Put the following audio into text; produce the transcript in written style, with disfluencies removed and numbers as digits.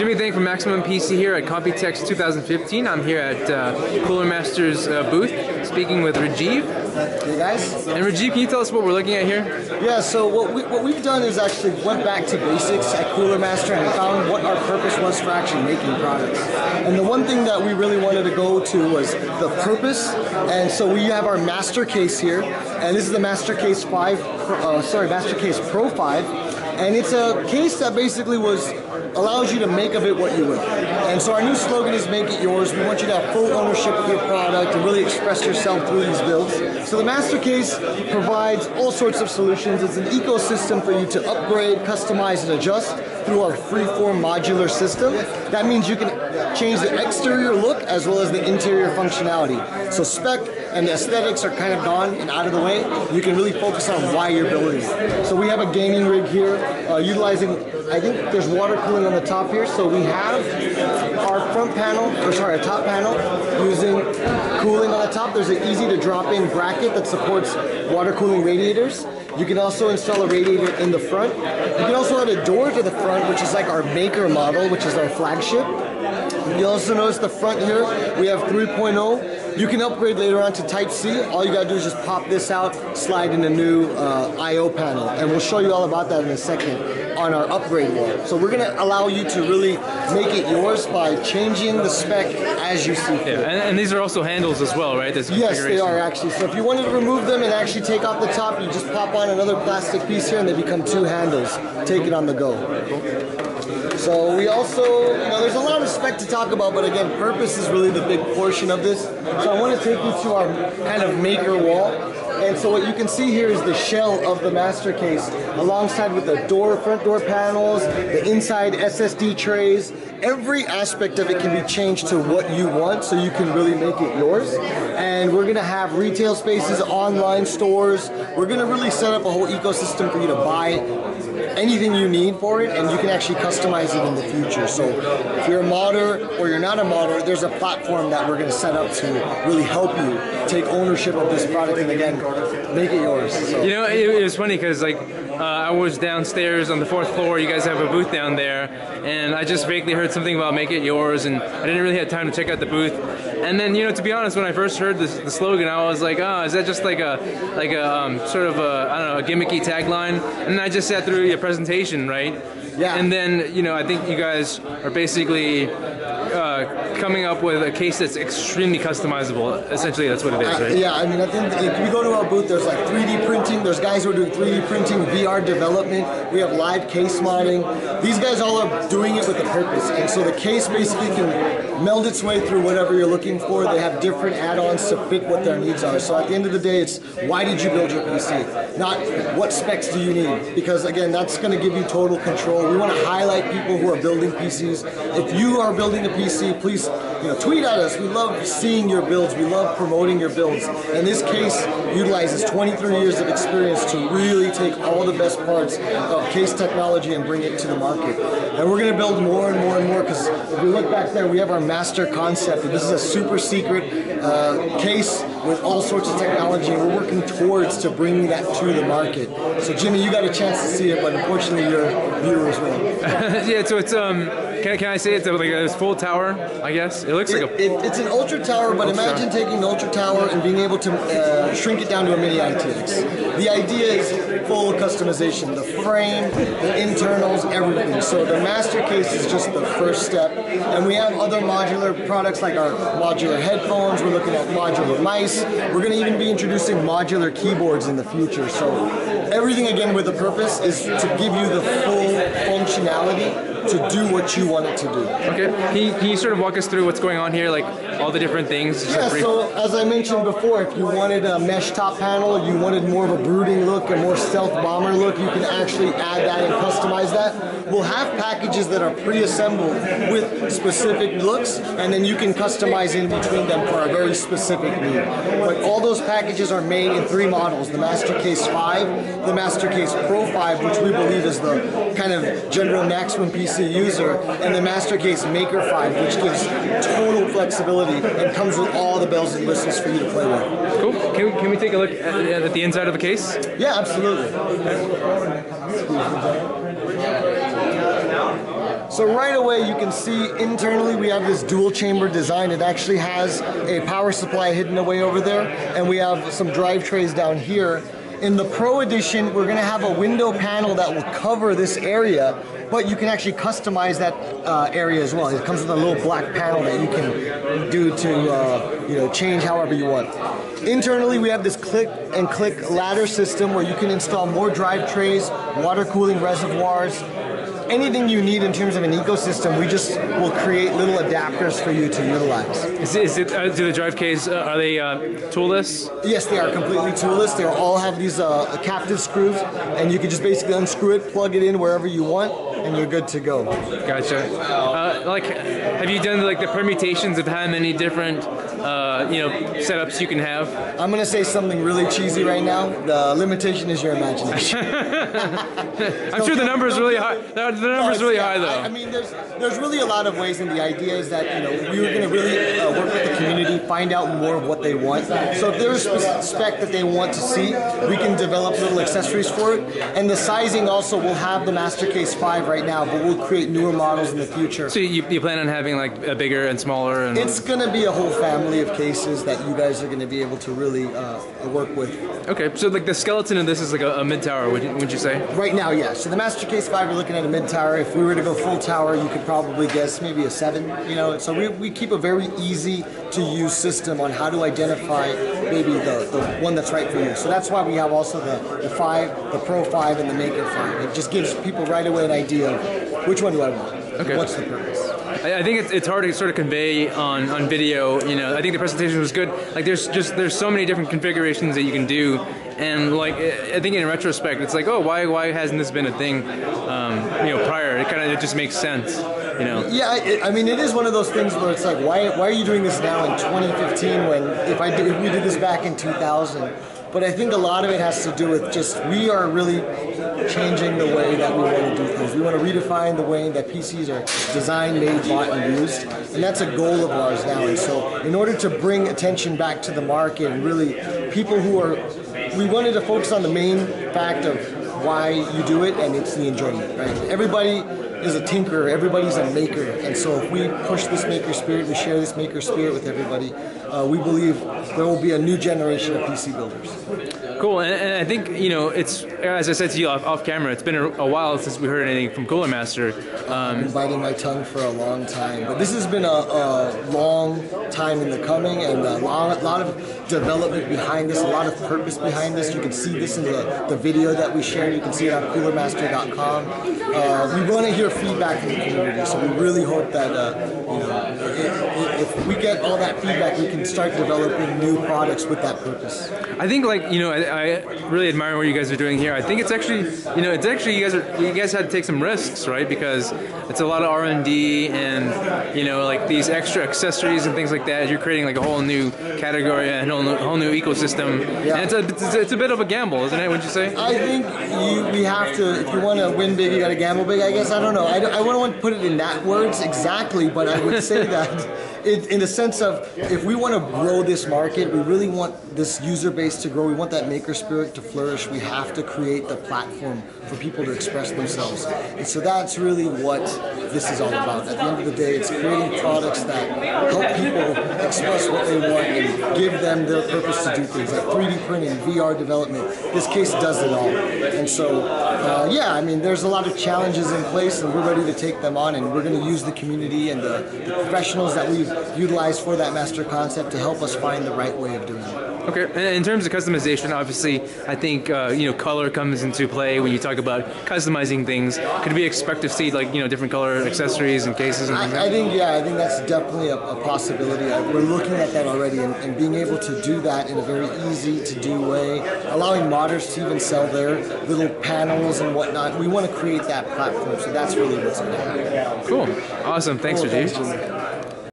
Jimmy Thang from Maximum PC here at Computex 2015. I'm here at Cooler Master's booth, speaking with Rajiv. Hey guys. And Rajiv, can you tell us what we're looking at here? Yeah, so what we've done is actually went back to basics at Cooler Master and found what our purpose was for actually making products. And the one thing that we really wanted to go to was the purpose. And so we have our MasterCase here, and this is the MasterCase MasterCase Pro 5. And it's a case that basically allows you to make of it what you will. And so our new slogan is "Make it yours." We want you to have full ownership of your product and really express yourself through these builds. So the MasterCase provides all sorts of solutions. It's an ecosystem for you to upgrade, customize, and adjust through our freeform modular system. That means you can change the exterior look as well as the interior functionality. So spec and the aesthetics are kind of gone and out of the way. You can really focus on why you're building. So we have a gaming rig here, utilizing, I think there's water cooling on the top here. So we have our top panel using cooling on the top. There's an easy to drop in bracket that supports water cooling radiators. You can also install a radiator in the front. You can also add a door to the front, which is like our Maker model, which is our flagship. You also notice the front here, we have 3.0. You can upgrade later on to Type-C. All you gotta do is just pop this out, slide in a new I/O panel. And we'll show you all about that in a second on our upgrade wall. So we're gonna allow you to really make it yours by changing the spec as you see fit. Yeah, and these are also handles as well, right? Yes, they are actually. So if you wanted to remove them and actually take off the top, you just pop on another plastic piece here and they become two handles. Take it on the go. So we also, there's a lot of spec to talk about, but again, purpose is really the big portion of this. So I want to take you to our kind of maker wall. And so what you can see here is the shell of the MasterCase, alongside with the front door panels, the inside SSD trays. Every aspect of it can be changed to what you want, so you can really make it yours. And we're gonna have retail spaces, online stores. We're gonna really set up a whole ecosystem for you to buy anything you need for it, and you can actually customize it in the future. So if you're a modder or you're not a modder, there's a platform that we're going to set up to really help you take ownership of this product and again, make it yours. So. It was funny because I was downstairs on the 4th floor. You guys have a booth down there, and I just vaguely heard something about "Make it yours," and I didn't really have time to check out the booth. And then, to be honest, when I first heard the slogan, I was like, "Oh, is that just like a sort of a gimmicky tagline?" And then I just sat through your presentation, right? Yeah. And then, I think you guys are basically coming up with a case that's extremely customizable. Essentially, that's what it is, right? Yeah, I mean, I think if you go to our booth, there's like 3D printing. There's guys who are doing 3D printing, VR development. We have live case modding. These guys all are doing it with a purpose. And so the case basically can meld its way through whatever you're looking for. They have different add-ons to fit what their needs are. So at the end of the day, it's why did you build your PC? Not what specs do you need? Because again, that's going to give you total control. We want to highlight people who are building PCs. If you are building a PC, please tweet at us. We love seeing your builds. We love promoting your builds. And this case utilizes 23 years of experience to really take all the best parts of case technology and bring it to the market. And we're going to build more and more and more, because if we look back there, we have our master concept. This is a super secret case with all sorts of technology, and we're working towards to bring that to the market. So Jimmy, you got a chance to see it, but unfortunately your viewers won't. Yeah, so it's can I say it's like a full tower, I guess? It looks like it's an ultra tower, but imagine taking an ultra tower and being able to shrink it down to a mini ITX. The idea is full customization, the frame, the internals, everything. So the MasterCase is just the first step, and we have other modular products like our modular headphones. We're looking at modular mice. We're going to even be introducing modular keyboards in the future. So everything, again, with a purpose is to give you the full functionality to do what you want it to do. Okay. Can you sort of walk us through what's going on here, like all the different things? Yeah, so as I mentioned before, if you wanted a mesh top panel, you wanted more of a brooding look, a more stealth bomber look, you can actually add that and customize that. We'll have packages that are pre-assembled with specific looks, and then you can customize in between them for a very specific need. But all those packages are made in 3 models: the MasterCase 5, the MasterCase Pro 5, which we believe is the kind of general maximum PC user, and the MasterCase Maker 5, which gives total flexibility and comes with all the bells and whistles for you to play with. Cool. Can we take a look at the inside of the case? Yeah, absolutely. So right away you can see internally we have this dual chamber design. It actually has a power supply hidden away over there, and we have some drive trays down here. In the Pro Edition, we're going to have a window panel that will cover this area, but you can actually customize that area as well. It comes with a little black panel that you can do to change however you want. Internally, we have this click and click ladder system where you can install more drive trays, water cooling reservoirs, anything you need in terms of an ecosystem. We just will create little adapters for you to utilize. Do the drive cases, are they toolless? Yes, they are completely toolless. They all have these captive screws, and you can just basically unscrew it, plug it in wherever you want, and you're good to go. Gotcha. Have you done the permutations of how many different setups you can have? I'm gonna say something really cheesy right now. The limitation is your imagination. I'm sure the number is really high. The number is really high, though. I mean, there's really a lot of ways, and the idea is that we were gonna really work with the community, find out more of what they want. So if there's a spec that they want to see, we can develop little accessories for it. And the sizing also, will have the MasterCase 5 right now, but we'll create newer models in the future. So you plan on having a bigger and smaller? And it's gonna be a whole family of cases that you guys are gonna be able to really work with. Okay, so the skeleton of this is like a mid-tower, would you say? Right now, yeah. So the MasterCase 5, we're looking at a mid-tower. If we were to go full tower, you could probably guess maybe a 7. So we keep a very easy to use system on how to identify maybe the one that's right for you. So that's why we have also the 5, the Pro 5, and the Maker 5. It just gives people right away an idea of which one do I want. Okay. What's the purpose? I think it's hard to sort of convey on video. I think the presentation was good. There's so many different configurations that you can do, and I think in retrospect, it's oh, why hasn't this been a thing prior? It just makes sense. Yeah, I mean, it is one of those things where it's why are you doing this now in 2015 when if we did this back in 2000? But I think a lot of it has to do with just we are really changing the way that we want to do things. We want to redefine the way that PCs are designed, made, bought, and used, and that's a goal of ours now. And so in order to bring attention back to the market and really people we wanted to focus on the main fact of why you do it, and it's the enjoyment, right? Everybody is a tinkerer, everybody's a maker, and so if we push this maker spirit, we share this maker spirit with everybody, we believe there will be a new generation of PC builders. Cool, and I think, it's, as I said to you off camera, it's been a while since we heard anything from Cooler Master. I've been biting my tongue for a long time, but this has been a long time in the coming, and a lot of development behind this, a lot of purpose behind this. You can see this in the video that we shared. You can see it on coolermaster.com. We want to hear feedback from the community, so we really hope that if we get all that feedback, we can start developing new products with that purpose. I think, I really admire what you guys are doing here. I think it's actually, you guys had to take some risks, right? Because it's a lot of R&D and, these extra accessories and things like that. You're creating a whole new category and a whole new ecosystem. Yeah. And it's a bit of a gamble, isn't it? Wouldn't you say? I think we have to. If you want to win big, you got to gamble big. I guess I don't know. I wouldn't put it in that words exactly, but I would say that. In the sense of, if we want to grow this market, we really want this user base to grow, we want that maker spirit to flourish, we have to create the platform for people to express themselves. And so that's really what this is all about. At the end of the day, it's creating products that help people express what they want and give them their purpose to do things, like 3D printing, VR development. This case does it all. And so, yeah, I mean, there's a lot of challenges in place, and we're ready to take them on, and we're going to use the community and the professionals that we've utilized for that master concept to help us find the right way of doing it. Okay, and in terms of customization, obviously, I think color comes into play when you talk about customizing things. Could we expect to see different color accessories and cases and things? I think that's definitely a possibility. We're looking at that already, and being able to do that in a very easy to do way, allowing modders to even sell their little panels and whatnot. We want to create that platform, so that's really what's going to happen. Cool, awesome. Thanks, Rajeev.